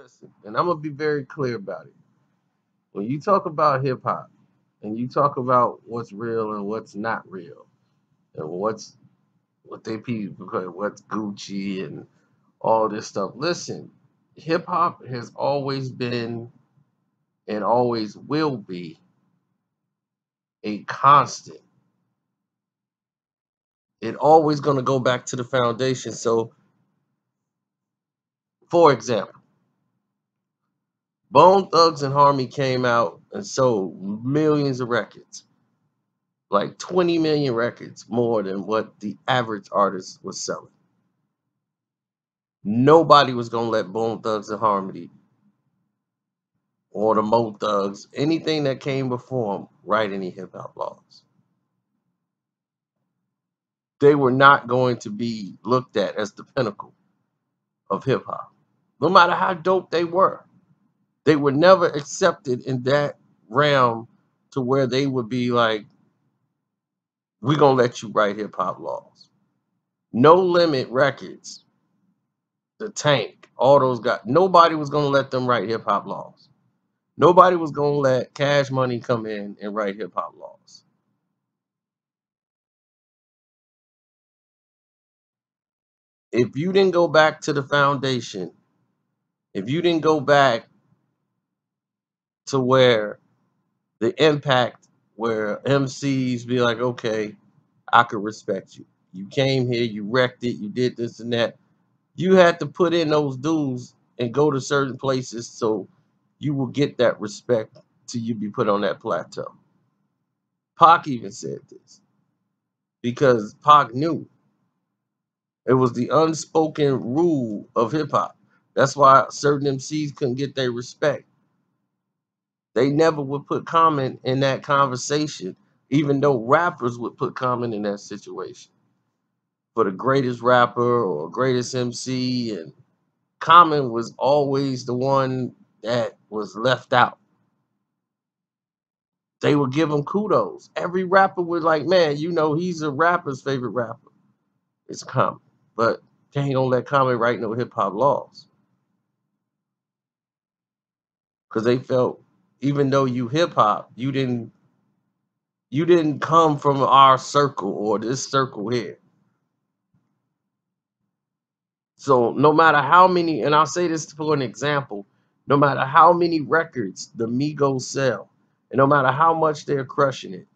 Listen, and I'm gonna be very clear about it. When you talk about hip hop and you talk about what's real and what's not real, and what they people what's Gucci and all this stuff. Listen, hip hop has always been and always will be a constant. It always gonna go back to the foundation. So, for example, Bone Thugs and Harmony came out and sold millions of records, like 20 million records more than what the average artist was selling. Nobody was gonna let Bone Thugs and Harmony or the Mo Thugs, anything that came before them, write any hip hop laws. They were not going to be looked at as the pinnacle of hip hop, no matter how dope they were. They were never accepted in that realm to where they would be like, we're gonna let you write hip hop laws. No Limit Records, the Tank, all those guys, nobody was gonna let them write hip hop laws. Nobody was gonna let Cash Money come in and write hip hop laws. If you didn't go back to the foundation, if you didn't go back to where the impact, where MCs be like, okay, I could respect you. You came here, you wrecked it, you did this and that. You had to put in those dues and go to certain places so you will get that respect till you be put on that plateau. Pac even said this because Pac knew it was the unspoken rule of hip hop. That's why certain MCs couldn't get their respect. They never would put Common in that conversation, even though rappers would put Common in that situation for the greatest rapper or greatest MC. And Common was always the one that was left out. They would give him kudos. Every rapper was like, man, he's a rapper's favorite rapper. It's Common. But they ain't gonna let Common write no hip hop laws. Because they felt even though you hip hop, you didn't come from our circle or this circle here. So no matter how many, and I'll say this for an example, no matter how many records the Migos sell, and no matter how much they're crushing it,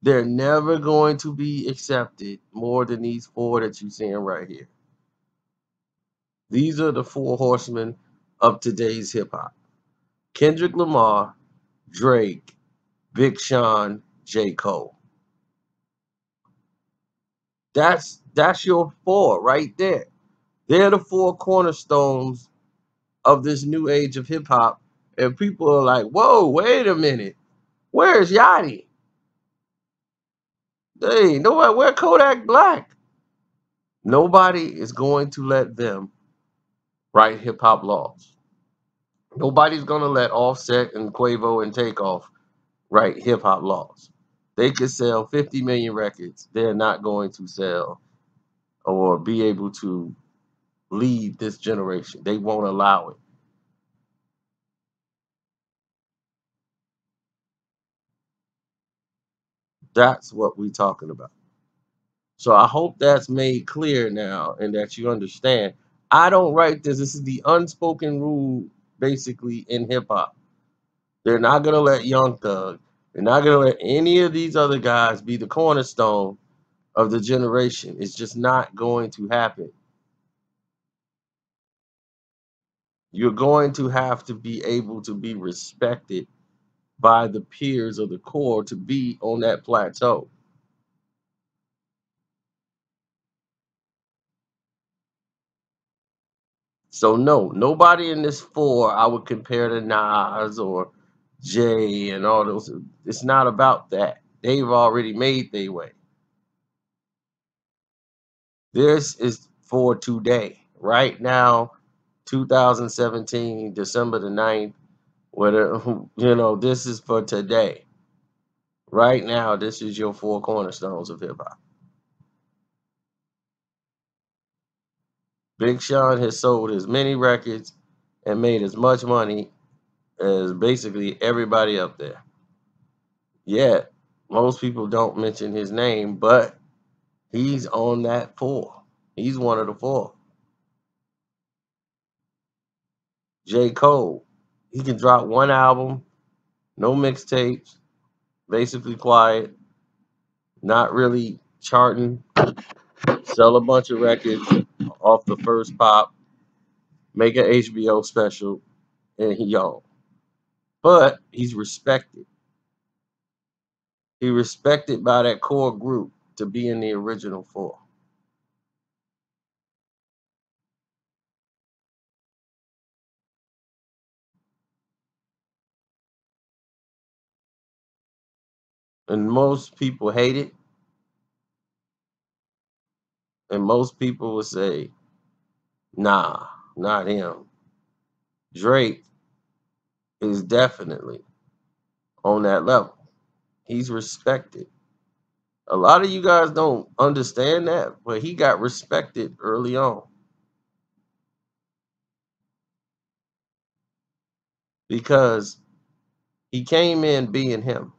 they're never going to be accepted more than these four that you're seeing right here. These are the four horsemen of today's hip hop: Kendrick Lamar, Drake, Big Sean, J.Cole. That's your four right there. They're the four cornerstones of this new age of hip hop. And people are like, whoa, wait a minute. Where's Yachty? Hey, nobody, where Kodak Black? Nobody is going to let them write hip hop laws. Nobody's going to let Offset and Quavo and Takeoff write hip hop laws. They could sell 50 million records. They're not going to sell or be able to lead this generation. They won't allow it. That's what we're talking about. So I hope that's made clear now and that you understand. I don't write this. This is the unspoken rule basically in hip hop. They're not gonna let Young Thug, they're not gonna let any of these other guys be the cornerstone of the generation. It's just not going to happen. You're going to have to be able to be respected by the peers of the core to be on that plateau. 'So no, nobody in this four I would compare to Nas or Jay and all those. It's not about that. They've already made their way. This is for today, right now, 2017, December the 9th. Whether this is for today. Right now, this is your four cornerstones of hip hop. Big Sean has sold as many records and made as much money as basically everybody up there. Yet, most people don't mention his name, but he's on that four. He's one of the four. J.Cole. He can drop one album, no mixtapes, basically quiet, not really charting, sell a bunch of records off the first pop, make an HBO special, and he on. But he's respected. He respected by that core group to be in the original four. And most people hate it, and most people would say, nah, not him. Drake is definitely on that level. He's respected. A lot of you guys don't understand that, but he got respected early on because he came in being him.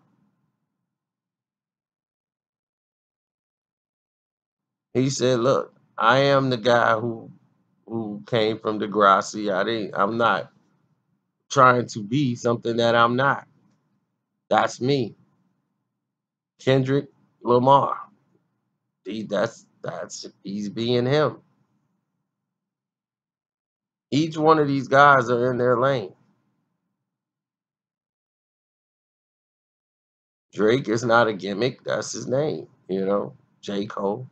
He said, "Look, I am the guy who came from Degrassi. I'm not trying to be something that I'm not. That's me, Kendrick Lamar. That's he's being him. Each one of these guys are in their lane. Drake is not a gimmick. That's his name. J.Cole.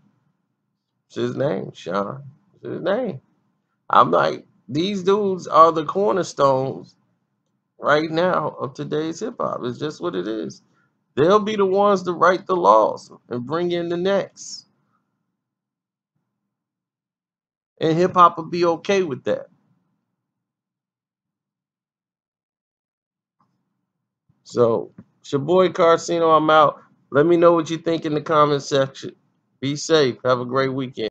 It's his name. Sean. It's his name. I'm like, these dudes are the cornerstones right now of today's hip hop. It's just what it is. They'll be the ones to write the laws and bring in the next. And hip hop will be okay with that. So, it's your boy Carcino. I'm out. Let me know what you think in the comment section. Be safe. Have a great weekend.